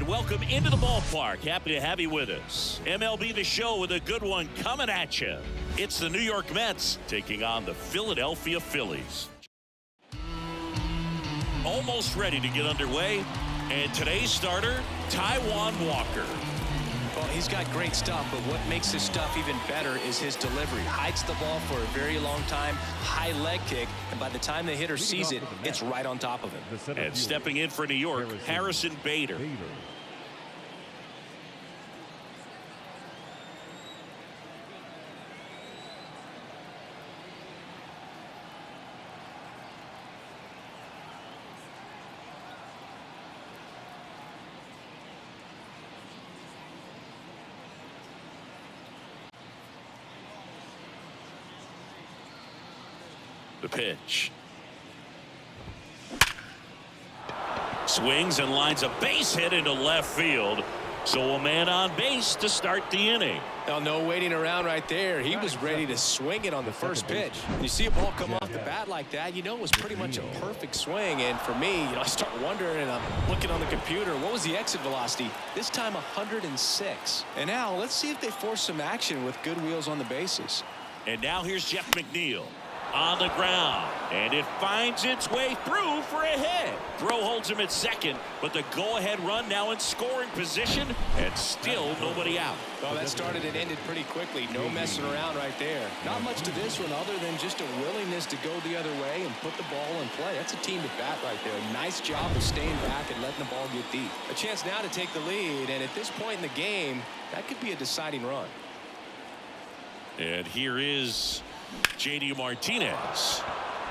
welcome into the ballpark. Happy to have you with us. MLB The Show with a good one coming at you. It's the New York Mets taking on the Philadelphia Phillies. Almost ready to get underway. And today's starter, Taijuan Walker. Well, he's got great stuff, but what makes his stuff even better is his delivery. Hides the ball for a very long time, high leg kick, and by the time the hitter sees it, it's right on top of him. And stepping in for New York, Harrison Bader. The pitch. Swings and lines a base hit into left field. So a man on base to start the inning. Now, no waiting around right there. He was ready to swing it on the first pitch. When you see a ball come off the bat like that, you know it was pretty much a perfect swing. And for me, I start wondering, and I'm looking on the computer, what was the exit velocity? This time 106. And now let's see if they force some action with good wheels on the bases. And now here's Jeff McNeil. On the ground, and it finds its way through for a hit. Throw holds him at second, but the go-ahead run now in scoring position, and still nobody out. Well, that started and ended pretty quickly. No messing around right there. Not much to this one other than just a willingness to go the other way and put the ball in play. That's a team to bat right there. Nice job of staying back and letting the ball get deep. A chance now to take the lead, and at this point in the game, that could be a deciding run. And here is J.D. Martinez.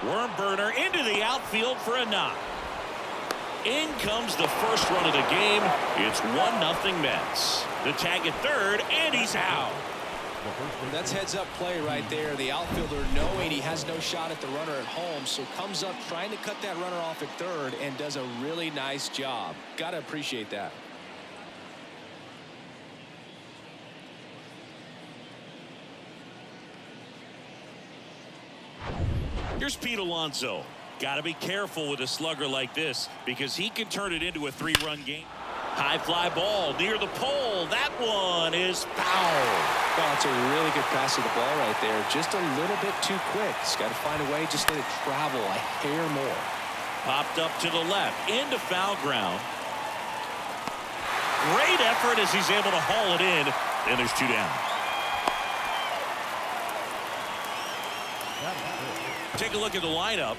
Worm burner into the outfield for a knock. In comes the first run of the game. It's 1-0 Mets. The tag at third, and he's out. That's heads-up play right there. The outfielder knowing he has no shot at the runner at home, so comes up trying to cut that runner off at third and does a really nice job. Got to appreciate that. Here's Pete Alonso. Got to be careful with a slugger like this because he can turn it into a 3-run game. High fly ball near the pole. That one is foul. Well, it's a really good pass of the ball right there. Just a little bit too quick. He's got to find a way just let it travel a hair more. Popped up to the left into foul ground. Great effort as he's able to haul it in. And there's 2 down. Take a look at the lineup.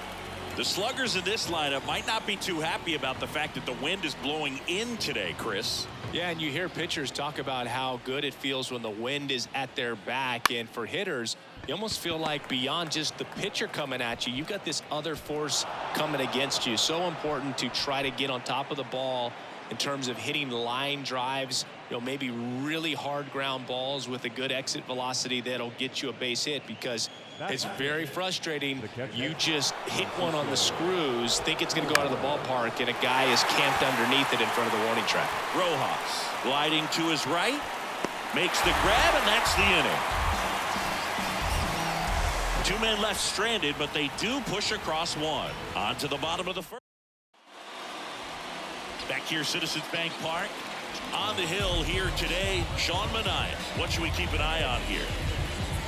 The sluggers in this lineup might not be too happy about the fact that the wind is blowing in today, Chris. Yeah, and you hear pitchers talk about how good it feels when the wind is at their back. And for hitters, you almost feel like beyond just the pitcher coming at you, you've got this other force coming against you. So important to try to get on top of the ball in terms of hitting line drives, maybe really hard ground balls with a good exit velocity that'll get you a base hit, because it's very frustrating. You just hit one on the screws, think it's going to go out of the ballpark, and a guy is camped underneath it in front of the warning track. Rojas gliding to his right, makes the grab, and that's the inning. 2 men left stranded, but they do push across one. On to the bottom of the first. Back here, Citizens Bank Park. On the hill here today, Sean Manaea. What should we keep an eye on here?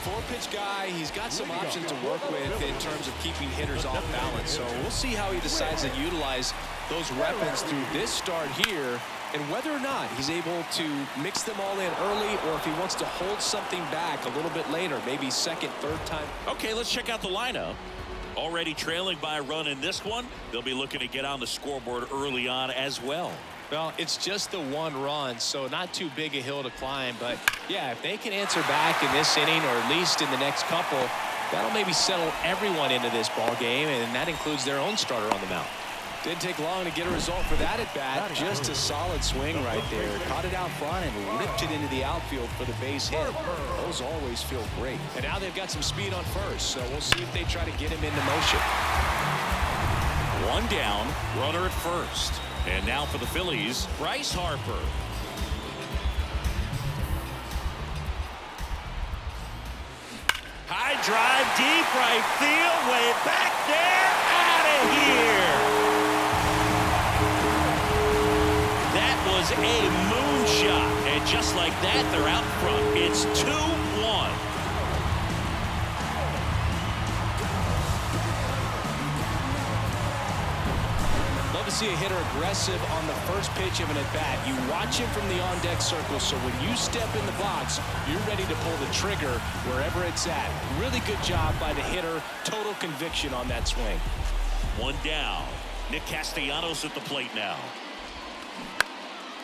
4-pitch guy. He's got some options to work with in terms of keeping hitters off balance. So we'll see how he decides to utilize those weapons through this start here, and whether or not he's able to mix them all in early, or if he wants to hold something back a little bit later, maybe second, third time. Okay, let's check out the lineup. Already trailing by a run in this one. They'll be looking to get on the scoreboard early on as well. Well, it's just the 1 run, so not too big a hill to climb. But, yeah, if they can answer back in this inning, or at least in the next couple, that'll maybe settle everyone into this ball game, and that includes their own starter on the mound. Didn't take long to get a result for that at bat. Just a solid swing right there. Caught it out front and ripped it into the outfield for the base hit. Those always feel great. And now they've got some speed on first, so we'll see if they try to get him into motion. 1 down, runner at first. And now for the Phillies, Bryce Harper. High drive, deep right field, way back there, out of here. That was a like that, they're out front. It's 2-1. Love to see a hitter aggressive on the first pitch of an at-bat. You watch him from the on-deck circle, so when you step in the box, you're ready to pull the trigger wherever it's at. Really good job by the hitter. Total conviction on that swing. One down. Nick Castellanos at the plate now.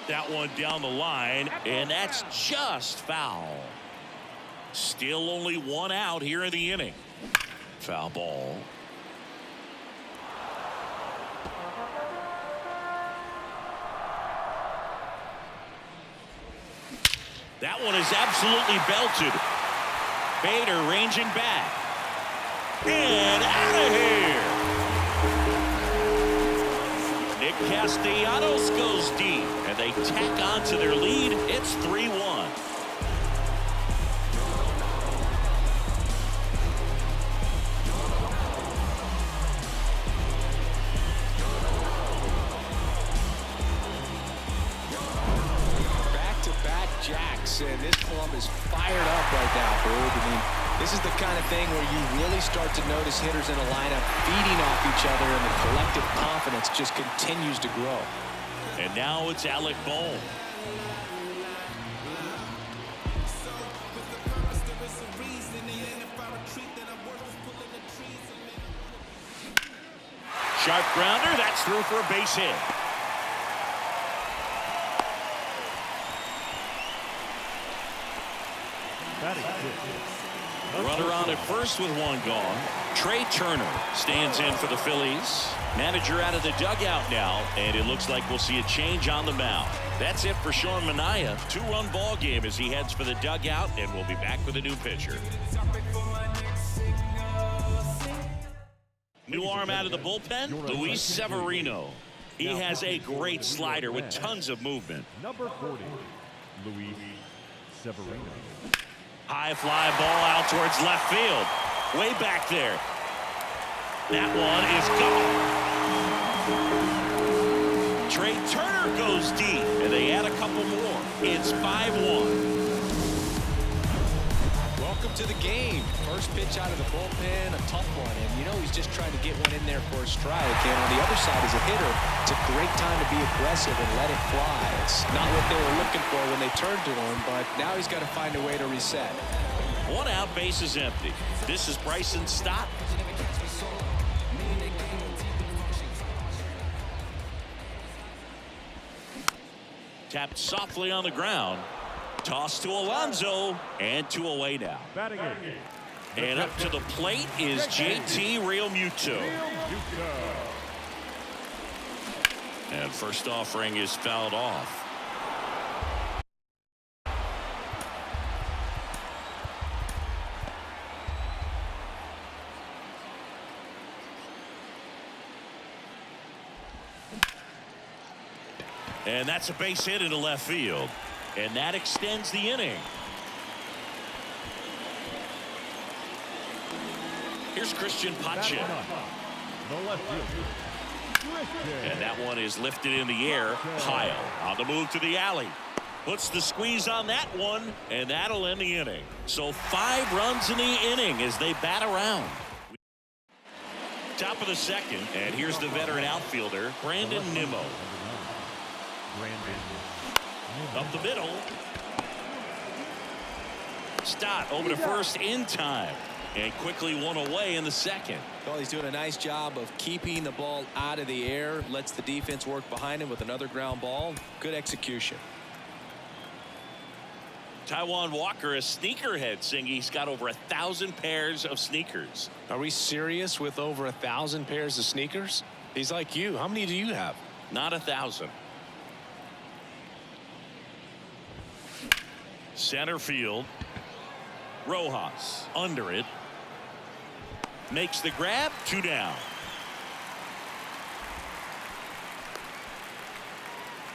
That one down the line, and that's just foul. Still only one out here in the inning. Foul ball. That one is absolutely belted. Bader ranging back. And out of here. Nick Castellanos goes deep, and they tack on to their lead. It's 3-1. Jacks, and this club is fired up right now, Boog. I mean, this is the kind of thing where you really start to notice hitters in a lineup feeding off each other, and the collective confidence just continues to grow. And now it's Alec Bohm. Sharp grounder, that's through for a base hit. Runner on at first with one gone. Trey Turner stands in for the Phillies. Manager out of the dugout now, and it looks like we'll see a change on the mound. That's it for Sean Manaea. 2-run ball game as he heads for the dugout, and we'll be back with a new pitcher. New arm out of the bullpen, Luis Severino. He has a great slider with tons of movement. Number 40, Luis Severino. High fly ball out towards left field. Way back there. That one is gone. Trey Turner goes deep, and they add a couple more. It's 5-1. Welcome to the game. First pitch out of the bullpen, a tough one. And you know he's just trying to get one in there for a strike. And on the other side as a hitter, it's a great time to be aggressive and let it fly. It's not what they were looking for when they turned to him, but now he's got to find a way to reset. One out, base is empty. This is Bryson Stott. Tapped softly on the ground. Toss to Alonso, and 2 away now. Batting it. And up to the plate is JT Realmuto. And first offering is fouled off. And that's a base hit into left field. And that extends the inning. Here's Christian Pache. And that one is lifted in the air. Pyle on the move to the alley. Puts the squeeze on that one, and that'll end the inning. So 5 runs in the inning as they bat around. Top of the second, and here's the veteran outfielder, Brandon Nimmo. Up the middle. Stott over to first in time. And quickly one away in the second. Well, he's doing a nice job of keeping the ball out of the air. Lets the defense work behind him with another ground ball. Good execution. Taijuan Walker, a sneakerhead, saying he's got over 1,000 pairs of sneakers. Are we serious with over 1,000 pairs of sneakers? He's like you. How many do you have? Not 1,000. Center field. Rojas under it. Makes the grab. 2 down.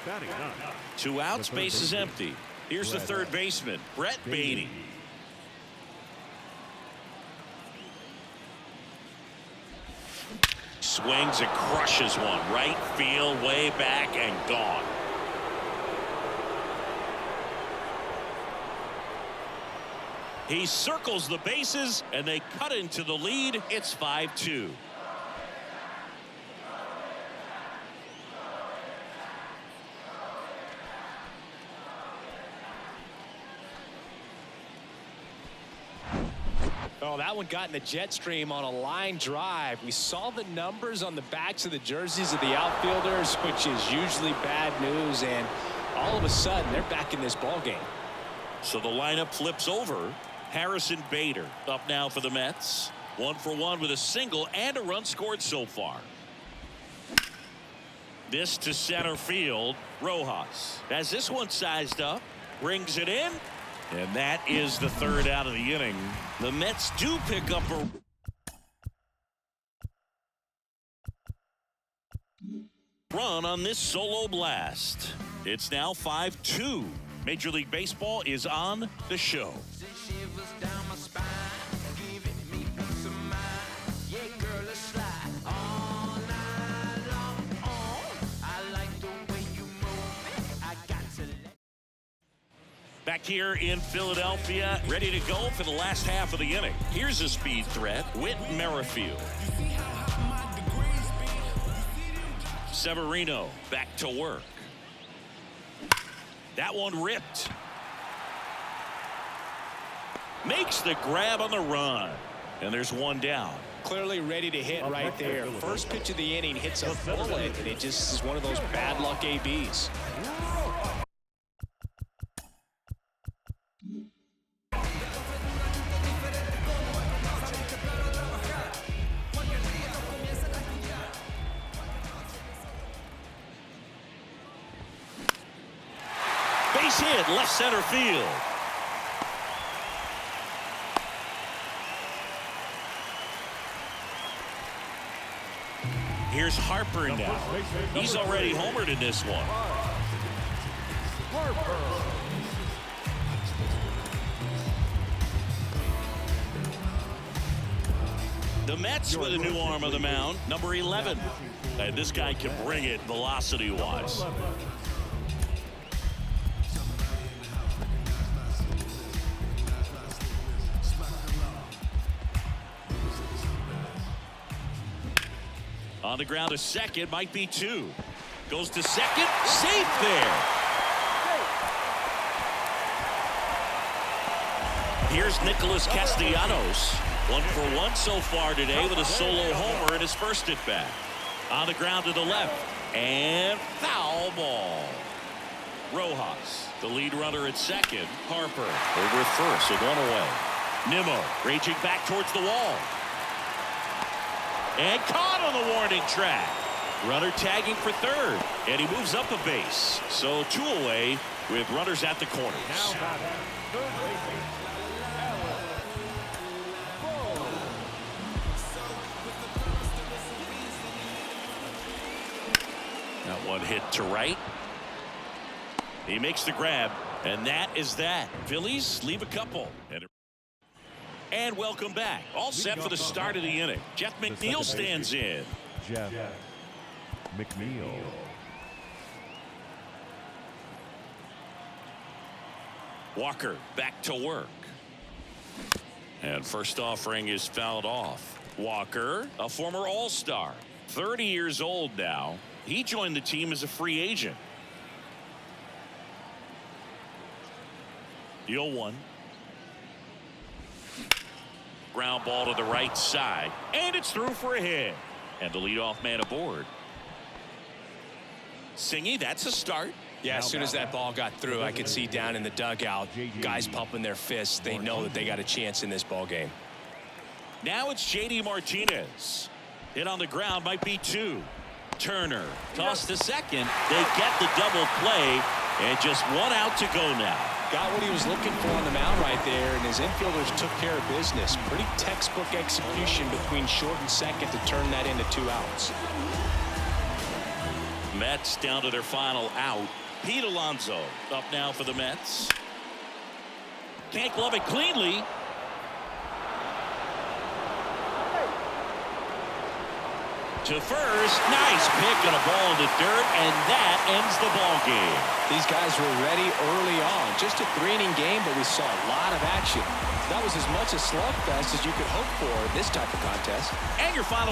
Batting up. 2 outs. Base is empty. Here's the third baseman, Brett Beatty. Swings and crushes one. Right field, way back and gone. He circles the bases, and they cut into the lead. It's 5-2. Oh, that one got in the jet stream on a line drive. We saw the numbers on the backs of the jerseys of the outfielders, which is usually bad news, and all of a sudden they're back in this ball game. So the lineup flips over. Harrison Bader up now for the Mets. 1 for 1 with a single and a run scored so far. This to center field. Rojas has this one sized up, brings it in, and that is the third out of the inning. The Mets do pick up a run on this solo blast. It's now 5-2. Major League Baseball is on the show. Back here in Philadelphia, ready to go for the last half of the inning. Here's a speed threat, Whit Merrifield. Severino back to work. That one ripped. Makes the grab on the run. And there's one down. Clearly ready to hit right there. First pitch of the inning hits a bullet, and it just is one of those bad luck ABs. Base hit, left center field. Here's Harper now. He's already homered in this one. The Mets with a new arm on the mound, number 11. And this guy can bring it velocity-wise. On the ground to second, might be two. Goes to second, safe there. Here's Nicholas Castellanos. 1 for 1 so far today with a solo homer in his first at bat. On the ground to the left, and foul ball. Rojas, the lead runner at second. Harper over at first, so 1 away. Nimmo raging back towards the wall. And caught on the warning track. Runner tagging for third, and he moves up a base. So 2 away with runners at the corners. That one hit to right. He makes the grab, and that is that. Phillies leave a couple. And welcome back. All set for the start of the inning. Jeff McNeil stands in. Jeff McNeil. Walker back to work. And first offering is fouled off. Walker, a former All-Star, 30 years old now. He joined the team as a free agent. The 0-1. Ground ball to the right side, and it's through for a hit. And the leadoff man aboard. Singy, that's a start. Yeah, as soon as that ball got through, I could see down in the dugout, guys pumping their fists. They know that they got a chance in this ball game. Now it's J.D. Martinez. Hit on the ground, might be 2. Turner tossed to second. They get the double play, and just 1 out to go now. Got what he was looking for on the mound right there, and his infielders took care of business. Pretty textbook execution between short and second to turn that into 2 outs. Mets down to their final out. Pete Alonso up now for the Mets. Can't glove it cleanly. To first, nice pick and a ball in the dirt, and that ends the ball game. These guys were ready early on. Just a 3-inning game, but we saw a lot of action. That was as much a slugfest as you could hope for in this type of contest. And your final